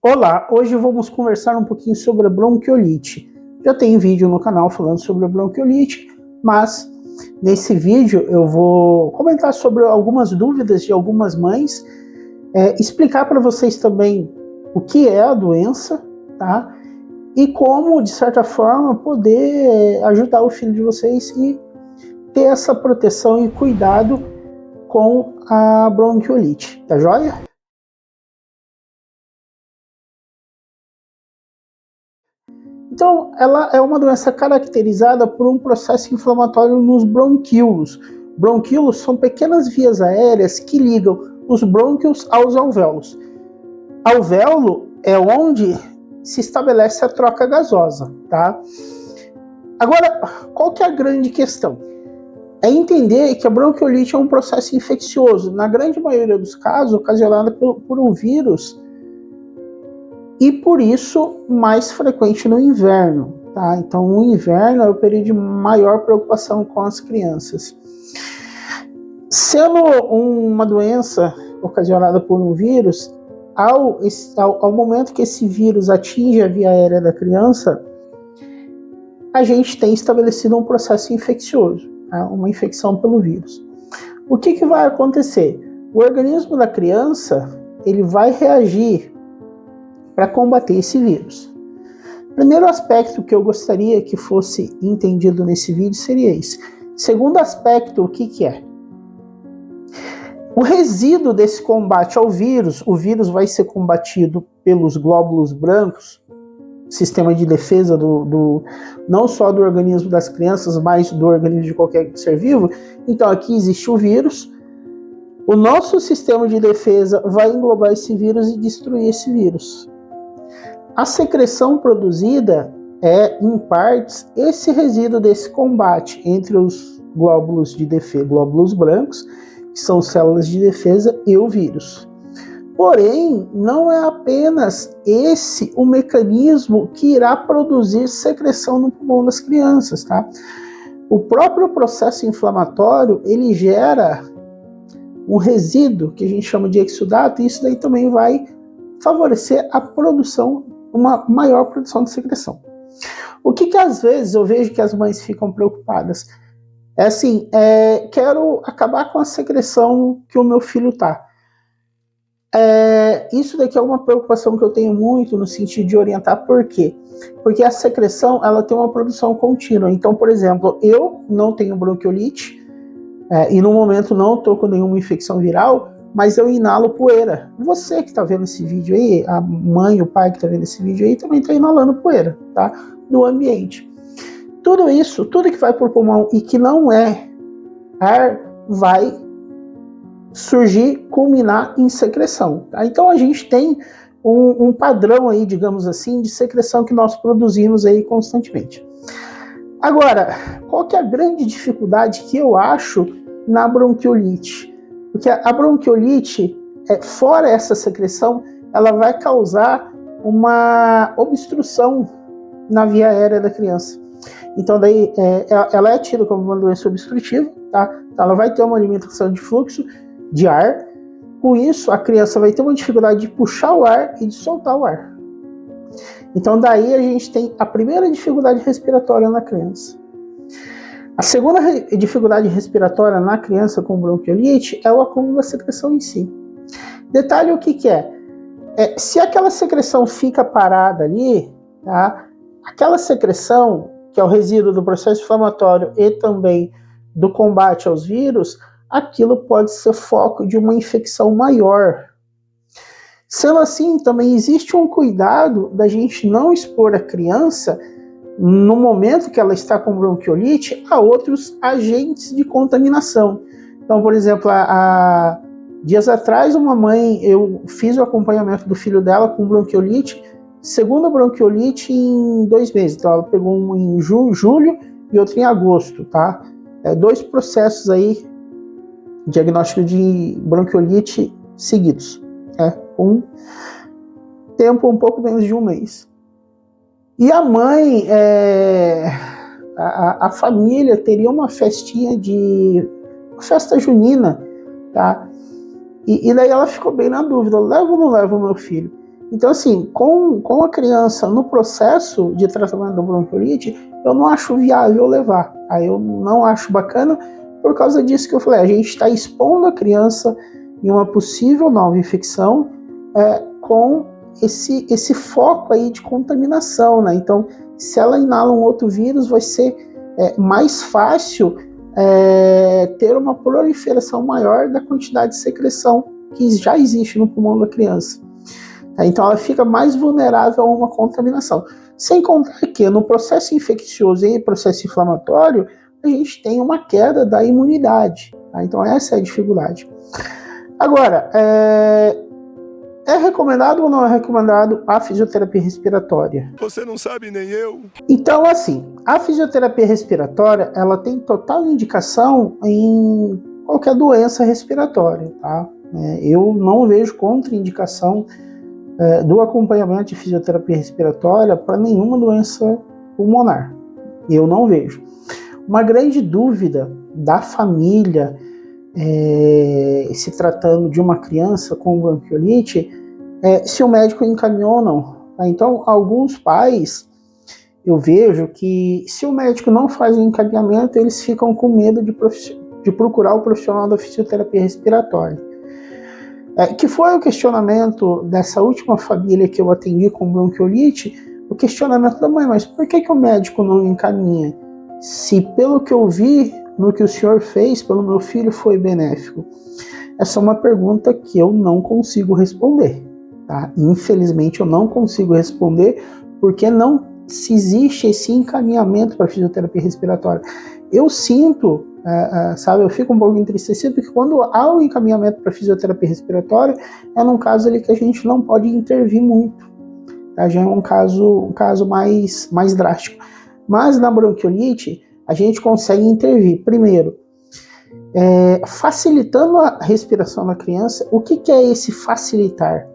Olá, hoje vamos conversar um pouquinho sobre a bronquiolite. Já tem vídeo no canal falando sobre a bronquiolite, mas nesse vídeo eu vou comentar sobre algumas dúvidas de algumas mães, explicar para vocês também o que é a doença, tá? E como, de certa forma, poder ajudar o filho de vocês e ter essa proteção e cuidado com a bronquiolite, tá joia? Então, ela é uma doença caracterizada por um processo inflamatório nos bronquíolos. Bronquíolos são pequenas vias aéreas que ligam os brônquios aos alvéolos. Alvéolo é onde se estabelece a troca gasosa, tá? Agora, qual que é a grande questão? É entender que a bronquiolite é um processo infeccioso, na grande maioria dos casos, ocasionado por um vírus, e por isso mais frequente no inverno, tá? Então o inverno é o período de maior preocupação com as crianças. Sendo uma doença ocasionada por um vírus, ao momento que esse vírus atinge a via aérea da criança, a gente tem estabelecido um processo infeccioso, tá? Uma infecção pelo vírus. O que vai acontecer? O organismo da criança ele vai reagir para combater esse vírus. Primeiro aspecto que eu gostaria que fosse entendido nesse vídeo seria esse. Segundo aspecto, o que é? O resíduo desse combate ao vírus, o vírus vai ser combatido pelos glóbulos brancos, sistema de defesa não só do organismo das crianças, mas do organismo de qualquer ser vivo. Então aqui existe o vírus, o nosso sistema de defesa vai englobar esse vírus e destruir esse vírus. A secreção produzida é, em partes, esse resíduo desse combate entre os glóbulos de defesa, glóbulos brancos, que são células de defesa, e o vírus. Porém, não é apenas esse o mecanismo que irá produzir secreção no pulmão das crianças, tá? O próprio processo inflamatório, ele gera um resíduo que a gente chama de exudato, e isso daí também vai favorecer a produção, uma maior produção de secreção. O que às vezes eu vejo que as mães ficam preocupadas? É assim, quero acabar com a secreção que o meu filho tá. Isso daqui é uma preocupação que eu tenho muito no sentido de orientar. Por quê? Porque a secreção ela tem uma produção contínua. Então, por exemplo, eu não tenho bronquiolite e no momento não estou com nenhuma infecção viral, mas eu inalo poeira. Você que está vendo esse vídeo aí, a mãe, o pai que está vendo esse vídeo aí, também está inalando poeira, tá? Do ambiente. Tudo isso, tudo que vai para o pulmão e que não é ar, vai surgir, culminar em secreção. Tá? Então a gente tem um padrão aí, digamos assim, de secreção que nós produzimos aí constantemente. Agora, qual que é a grande dificuldade que eu acho na bronquiolite? Porque a bronquiolite, fora essa secreção, ela vai causar uma obstrução na via aérea da criança. Então, daí, ela é tida como uma doença obstrutiva, tá? Então, ela vai ter uma alimentação de fluxo de ar. Com isso, a criança vai ter uma dificuldade de puxar o ar e de soltar o ar. Então, daí a gente tem a primeira dificuldade respiratória na criança. A segunda dificuldade respiratória na criança com bronquiolite é o acúmulo da secreção em si. Detalhe o que é. Se aquela secreção fica parada ali, tá? Aquela secreção, que é o resíduo do processo inflamatório e também do combate aos vírus, aquilo pode ser foco de uma infecção maior. Sendo assim, também existe um cuidado da gente não expor a criança, no momento que ela está com bronquiolite, a outros agentes de contaminação. Então, por exemplo, dias atrás, uma mãe, eu fiz o acompanhamento do filho dela com bronquiolite, segunda bronquiolite em 2 meses. Então, ela pegou um em julho e outro em agosto, tá? 2 processos aí, diagnóstico de bronquiolite seguidos, um tempo um pouco menos de 1 mês. E a mãe, a família teria uma festinha uma festa junina, tá? E daí ela ficou bem na dúvida, levo ou não levo o meu filho? Então, assim, com a criança no processo de tratamento da bronquiolite, eu não acho viável levar. Aí eu não acho bacana por causa disso que eu falei. A gente está expondo a criança em uma possível nova infecção com esse foco aí de contaminação, né? Então, se ela inala um outro vírus, vai ser mais fácil ter uma proliferação maior da quantidade de secreção que já existe no pulmão da criança. Então ela fica mais vulnerável a uma contaminação. Sem contar que no processo infeccioso e processo inflamatório, a gente tem uma queda da imunidade. Tá? Então essa é a dificuldade. Agora, é recomendado ou não é recomendado a fisioterapia respiratória? Você não sabe, nem eu. Então, assim, a fisioterapia respiratória, ela tem total indicação em qualquer doença respiratória, tá? Eu não vejo contraindicação do acompanhamento de fisioterapia respiratória para nenhuma doença pulmonar. Eu não vejo. Uma grande dúvida da família, se tratando de uma criança com bronquiolite, se o médico encaminhou ou não. Tá? Então, alguns pais, eu vejo que se o médico não faz o encaminhamento, eles ficam com medo de procurar o profissional da fisioterapia respiratória. Que foi o questionamento dessa última família que eu atendi com bronquiolite, o questionamento da mãe, mas por que o médico não encaminha? Se pelo que eu vi, no que o senhor fez pelo meu filho foi benéfico? Essa é uma pergunta que eu não consigo responder. Tá? Infelizmente eu não consigo responder porque não se existe esse encaminhamento para fisioterapia respiratória. Eu sinto, sabe, eu fico um pouco entristecido porque quando há o encaminhamento para fisioterapia respiratória, é num caso ali que a gente não pode intervir muito, tá? Já é um caso mais drástico. Mas na bronquiolite, a gente consegue intervir, primeiro, facilitando a respiração da criança. O que é esse facilitar?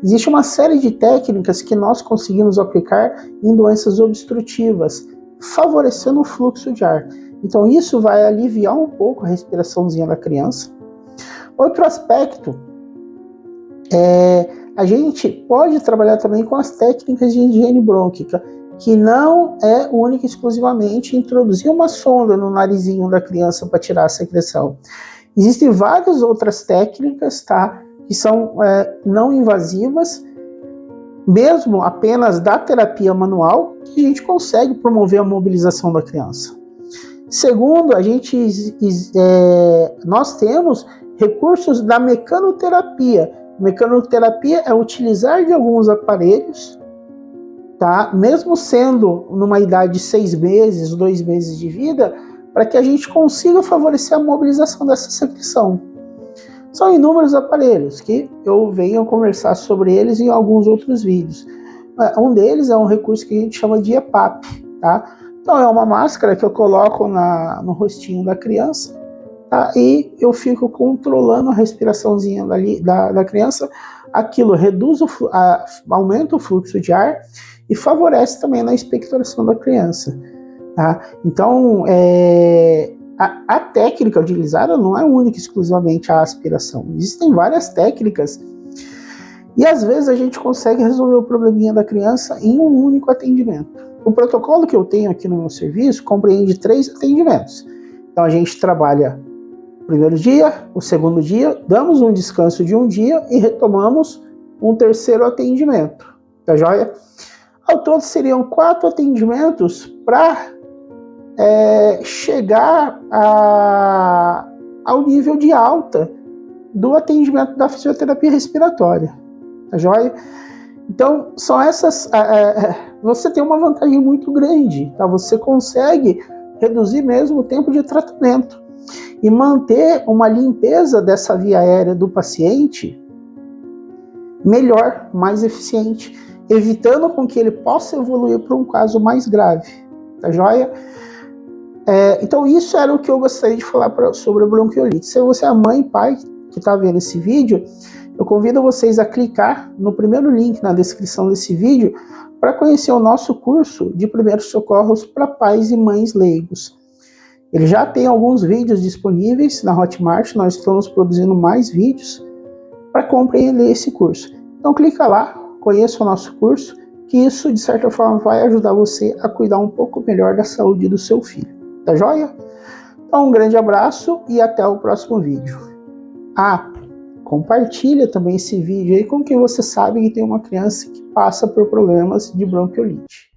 Existe uma série de técnicas que nós conseguimos aplicar em doenças obstrutivas, favorecendo o fluxo de ar. Então isso vai aliviar um pouco a respiraçãozinha da criança. Outro aspecto a gente pode trabalhar também com as técnicas de higiene brônquica, que não é única e exclusivamente introduzir uma sonda no narizinho da criança para tirar a secreção. Existem várias outras técnicas, tá, que são não invasivas, mesmo apenas da terapia manual, que a gente consegue promover a mobilização da criança. Segundo, nós temos recursos da mecanoterapia. Mecanoterapia é utilizar de alguns aparelhos, tá? Mesmo sendo numa idade de 6 meses, 2 meses de vida, para que a gente consiga favorecer a mobilização dessa secreção. São inúmeros aparelhos que eu venho conversar sobre eles em alguns outros vídeos. Um deles é um recurso que a gente chama de EPAP, tá? Então é uma máscara que eu coloco no rostinho da criança, tá? E eu fico controlando a respiraçãozinha da criança. Aquilo aumenta o fluxo de ar e favorece também na expectoração da criança. Tá? Então, a técnica utilizada não é única e exclusivamente a aspiração. Existem várias técnicas e às vezes a gente consegue resolver o probleminha da criança em um único atendimento. O protocolo que eu tenho aqui no meu serviço compreende 3 atendimentos. Então a gente trabalha o primeiro dia, o segundo dia, damos um descanso de um dia e retomamos um terceiro atendimento. Tá joia? Ao todo seriam 4 atendimentos para chegar ao nível de alta do atendimento da fisioterapia respiratória. Tá joia? Então, são essas. Você tem uma vantagem muito grande, tá? Você consegue reduzir mesmo o tempo de tratamento e manter uma limpeza dessa via aérea do paciente melhor, mais eficiente, evitando com que ele possa evoluir para um caso mais grave. Tá joia? Então, isso era o que eu gostaria de falar sobre a bronquiolite. Se você é mãe e pai que está vendo esse vídeo, eu convido vocês a clicar no primeiro link na descrição desse vídeo para conhecer o nosso curso de primeiros socorros para pais e mães leigos. Ele já tem alguns vídeos disponíveis na Hotmart, nós estamos produzindo mais vídeos para compreender esse curso. Então clica lá, conheça o nosso curso, que isso de certa forma vai ajudar você a cuidar um pouco melhor da saúde do seu filho. Tá joia? Então um grande abraço e até o próximo vídeo. Compartilha também esse vídeo aí com quem você sabe que tem uma criança que passa por problemas de bronquiolite.